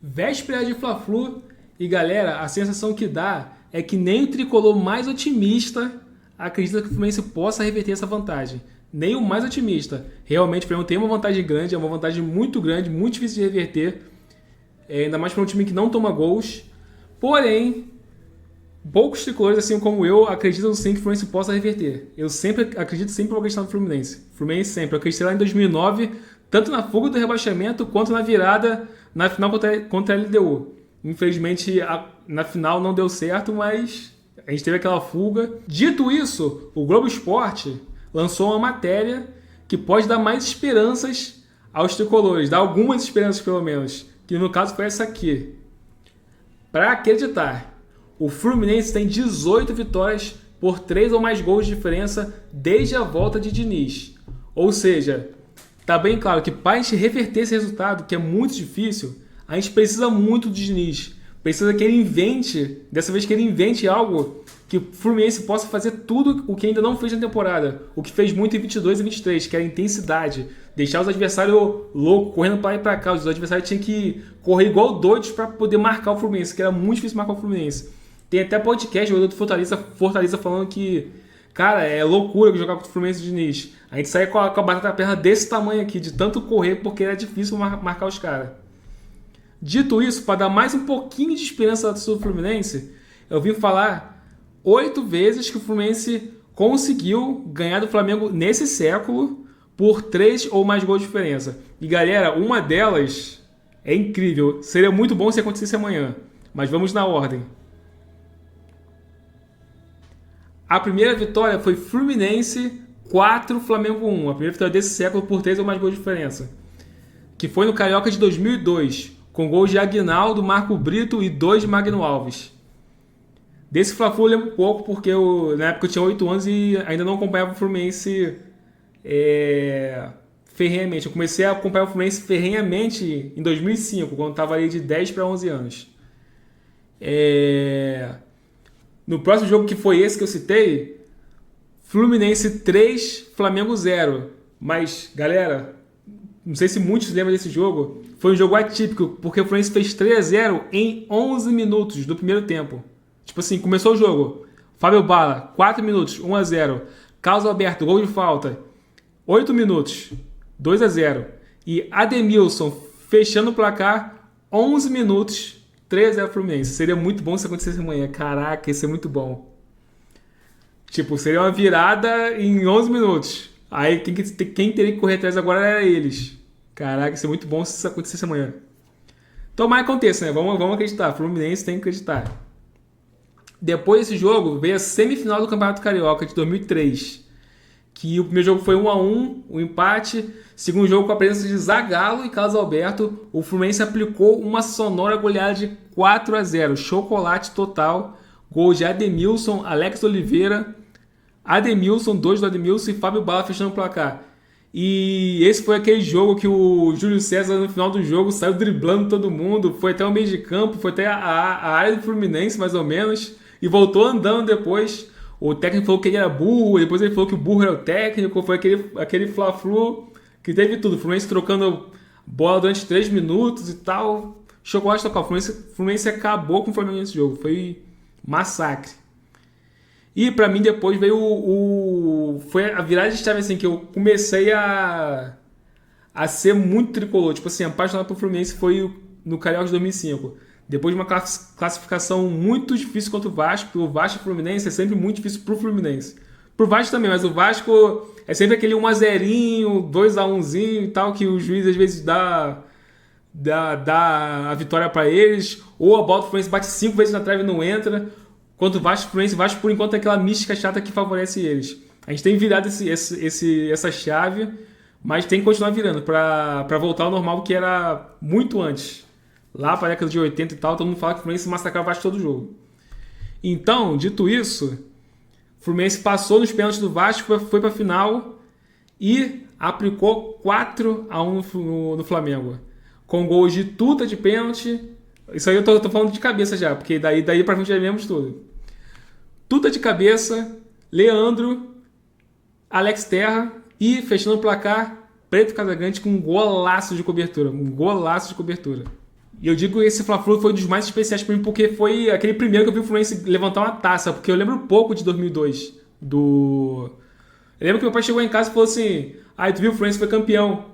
Véspera de Fla-Flu e galera, a sensação que dá é que nem o tricolor mais otimista acredita que o Fluminense possa reverter essa vantagem. Nem o mais otimista. Realmente o Flamengo tem uma vantagem grande, é uma vantagem muito grande, muito difícil de reverter. Ainda mais para um time que não toma gols. Porém, poucos tricolores, assim como eu, acreditam sim que o Fluminense possa reverter. Eu sempre acredito, sempre vou acreditar no Fluminense. Fluminense sempre. Eu acreditei lá em 2009, tanto na fuga do rebaixamento quanto na virada na final contra a LDU. Infelizmente, na final não deu certo, mas a gente teve aquela fuga. Dito isso, o Globo Esporte lançou uma matéria que pode dar mais esperanças aos tricolores, dar algumas esperanças pelo menos, que no caso foi essa aqui. Para acreditar, o Fluminense tem 18 vitórias por 3 ou mais gols de diferença desde a volta de Diniz. Ou seja, tá bem claro que para a gente reverter esse resultado, que é muito difícil, a gente precisa muito do Diniz. Precisa que ele invente, dessa vez que ele invente algo que o Fluminense possa fazer tudo o que ainda não fez na temporada. O que fez muito em 22 e 23, que era intensidade. Deixar os adversários loucos, correndo para lá e para cá. Os adversários tinham que correr igual doidos para poder marcar o Fluminense, que era muito difícil marcar o Fluminense. Tem até podcast, o jogador do Fortaleza falando que, cara, é loucura jogar contra o Fluminense de Diniz. A gente sai com a batata da perna desse tamanho aqui, de tanto correr, porque era difícil marcar os caras. Dito isso, para dar mais um pouquinho de esperança do Fluminense, eu vim falar 8 vezes que o Fluminense conseguiu ganhar do Flamengo nesse século por 3 ou mais gols de diferença. E galera, uma delas é incrível. Seria muito bom se acontecesse amanhã, mas vamos na ordem. A primeira vitória foi Fluminense 4, Flamengo 1. A primeira vitória desse século por 3 ou mais gols de diferença. Que foi no Carioca de 2002, com gols de Aguinaldo, Marco Brito e 2 de Magno Alves. Desse Fla-Flu eu lembro pouco, porque na época eu tinha 8 anos e ainda não acompanhava o Fluminense ferrenhamente. Eu comecei a acompanhar o Fluminense ferrenhamente em 2005, quando estava ali de 10 para 11 anos. No próximo jogo, que foi esse que eu citei, Fluminense 3, Flamengo 0. Mas, galera, não sei se muitos lembram desse jogo. Foi um jogo atípico, porque o Fluminense fez 3-0 em 11 minutos do primeiro tempo. Tipo assim, começou o jogo. Fábio Bala, 4 minutos, 1-0. Carlos Alberto, gol de falta. 8 minutos, 2-0. E Ademilson, fechando o placar, 11 minutos, 3-0 Fluminense. Seria muito bom se acontecesse amanhã. Caraca, isso é muito bom. Tipo, seria uma virada em 11 minutos. Aí quem teria que correr atrás agora era eles. Caraca, isso é muito bom se isso acontecesse amanhã. Tomara que aconteça, né? Vamos acreditar. Fluminense tem que acreditar. Depois desse jogo, veio a semifinal do Campeonato Carioca de 2003. Que o primeiro jogo foi 1-1, um empate. Segundo jogo, com a presença de Zagallo e Carlos Alberto, o Fluminense aplicou uma sonora goleada de 4-0. Chocolate total. Gol de Ademilson, Alex Oliveira. Ademilson, 2 do Ademilson e Fábio Bala fechando o placar. E esse foi aquele jogo que o Júlio César, no final do jogo, saiu driblando todo mundo, foi até o meio de campo, foi até a área do Fluminense, mais ou menos, e voltou andando depois. O técnico falou que ele era burro, depois ele falou que o burro era o técnico, foi aquele Fla-Flu que teve tudo. O Fluminense trocando bola durante 3 minutos e tal. Chocolate total. O Fluminense acabou com o Flamengo nesse jogo, foi massacre. E pra mim depois veio foi a virada de chave, assim, que eu comecei a ser muito tricolor. Tipo assim, apaixonado pelo Fluminense foi no Carioca de 2005. Depois de uma classificação muito difícil contra o Vasco, porque o Vasco e o Fluminense é sempre muito difícil pro Fluminense. Pro Vasco também, mas o Vasco é sempre aquele 1-0, 2-1zinho e tal, que o juiz às vezes dá a vitória pra eles, ou a bola do Fluminense bate 5 vezes na trave e não entra. Quanto o Vasco, Vasco por enquanto é aquela mística chata que favorece eles. A gente tem virado essa chave, mas tem que continuar virando para voltar ao normal que era muito antes. Lá para a década de 80 e tal, todo mundo fala que o Fluminense massacrava o Vasco todo jogo. Então, dito isso, o Fluminense passou nos pênaltis do Vasco, foi para a final e aplicou 4-1 no Flamengo. Com gols de Tuta de pênalti. Isso aí eu tô falando de cabeça já, porque daí pra frente já vemos tudo. Tuta de cabeça, Leandro, Alex Terra e fechando o placar, Preto Casagrande com um golaço de cobertura. E eu digo que esse Fla-Flu foi um dos mais especiais pra mim, porque foi aquele primeiro que eu vi o Fluminense levantar uma taça, porque eu lembro pouco de 2002, do... Eu lembro que meu pai chegou em casa e falou assim: ah, tu viu o Fluminense foi campeão,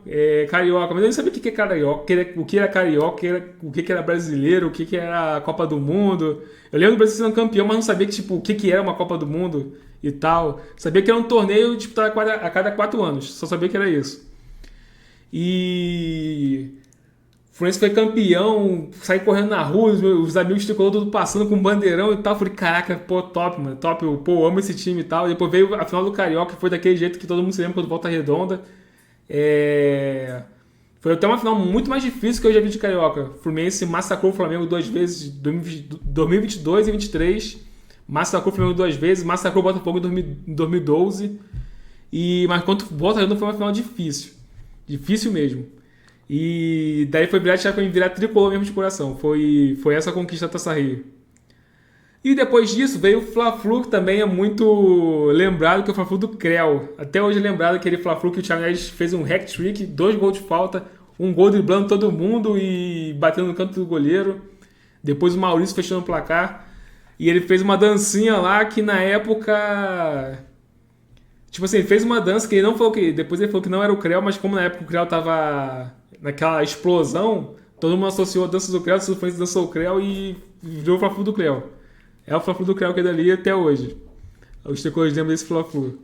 carioca. Mas eu nem sabia o que é carioca, o que era carioca, o que era brasileiro, o que era a Copa do Mundo. Eu lembro do Brasil sendo campeão, mas não sabia que, tipo, o que era uma Copa do Mundo e tal. Sabia que era um torneio disputado a cada 4 anos, só sabia que era isso. E o Fluminense foi campeão, saí correndo na rua, os amigos tricolor tudo passando com um bandeirão e tal. Falei, caraca, pô, top, mano, top, eu amo esse time e tal. E depois veio a final do Carioca, que foi daquele jeito que todo mundo se lembra quando Volta Redonda. Foi até uma final muito mais difícil que eu já vi de Carioca. O Fluminense massacrou o Flamengo 2 vezes, 2022 e 2023. Massacrou o Flamengo 2 vezes, massacrou o Botafogo em 2012. Mas contra o Volta Redonda foi uma final difícil. Difícil mesmo. E daí foi virar tricolor mesmo de coração. Foi essa a conquista da Taça Rio. E depois disso veio o Fla-Flu, que também é muito lembrado, que é o Fla-Flu do Creu. Até hoje é lembrado aquele Fla-Flu que o Thiago Neves fez um hat-trick, 2 gols de falta, um gol driblando todo mundo e batendo no canto do goleiro. Depois o Maurício fechando o placar. E ele fez uma dancinha lá que na época... Tipo assim, ele fez uma dança que ele não falou que... Depois ele falou que não era o Creu, mas como na época o Creu tava naquela explosão, todo mundo associou a dança do Creu, o Fluminense dançou o Creu e virou o Fla-Flu do Creu. É o Fla-Flu do Creu que é dali até hoje. Os tricolores lembram desse Fla-Flu.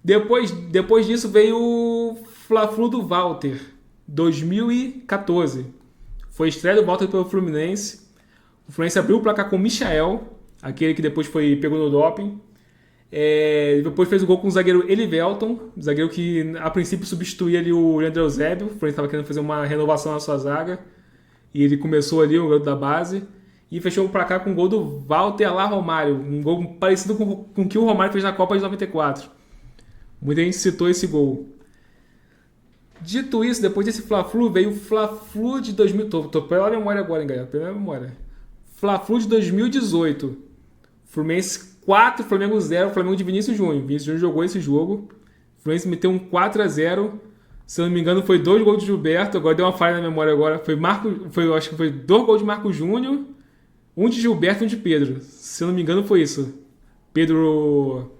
Depois disso veio o Fla-Flu do Walter, 2014. Foi a estreia do Walter pelo Fluminense. O Fluminense abriu o placar com o Michael, aquele que depois pegou no doping. Depois fez o gol com o zagueiro Elivelton, zagueiro que a princípio substituía ali o Leandro Eusébio. O Fluminense estava querendo fazer uma renovação na sua zaga. E ele começou ali, o garoto da base. E fechou o placar com o gol do Walter Alá Romário. Um gol parecido com o que o Romário fez na Copa de 94. Muita gente citou esse gol. Dito isso, depois desse Fla-Flu, veio o Fla-Flu de 2000. Tô pela memória agora, hein, galera? Pela memória. Fla-Flu de 2018. Fluminense 4, Flamengo 0. Flamengo de Vinícius Júnior. Vinícius Júnior jogou esse jogo. O Fluminense meteu um 4-0. Se eu não me engano, foi 2 gols de Gilberto. Agora deu uma falha na memória agora. Acho que foi 2 gols de Marco Júnior. Um de Gilberto e um de Pedro. Se eu não me engano, foi isso. Pedro,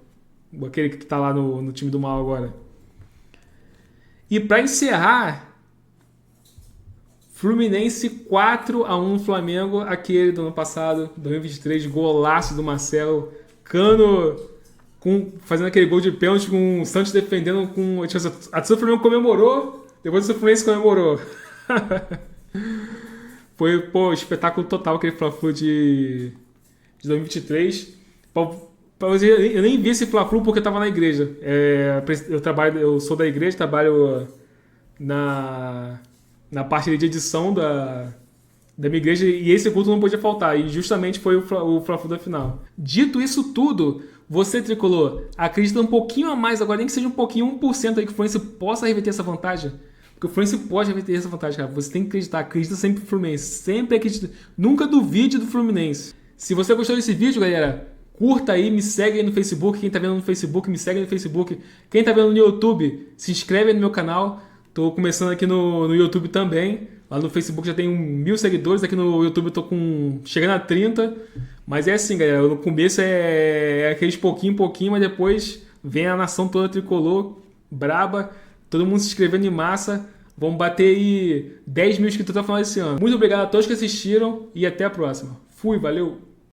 aquele que tá lá no time do mal agora. E para encerrar, Fluminense 4-1 Flamengo, aquele do ano passado, 2023, golaço do Marcelo. Cano fazendo aquele gol de pênalti com o Santos defendendo com... A torcida do Flamengo comemorou, depois o Fluminense comemorou. Foi, pô, espetáculo total aquele Fla-Flu de 2023. Eu nem vi esse Fla-Flu porque eu tava na igreja. Eu sou da igreja, trabalho na parte de edição da minha igreja e esse culto não podia faltar. E justamente foi o Fla-Flu da final. Dito isso tudo, você, tricolor, acredita um pouquinho a mais agora, nem que seja um pouquinho, 1% aí, que o Fluminense possa reverter essa vantagem? Porque o Fluminense pode reverter essa vantagem, cara. Você tem que acreditar. Acredita sempre no Fluminense. Sempre acredita. Nunca duvide do Fluminense. Se você gostou desse vídeo, galera, curta aí, me segue aí no Facebook. Quem tá vendo no Facebook, me segue no Facebook. Quem tá vendo no YouTube, se inscreve aí no meu canal. Tô começando aqui no YouTube também. Lá no Facebook já tenho 1.000 seguidores. Aqui no YouTube eu tô chegando a 30. Mas é assim, galera. No começo é aqueles pouquinho, mas depois vem a nação toda tricolor, braba. Todo mundo se inscrevendo em massa. Vamos bater aí 10 mil inscritos até o final desse ano. Muito obrigado a todos que assistiram e até a próxima. Fui, valeu!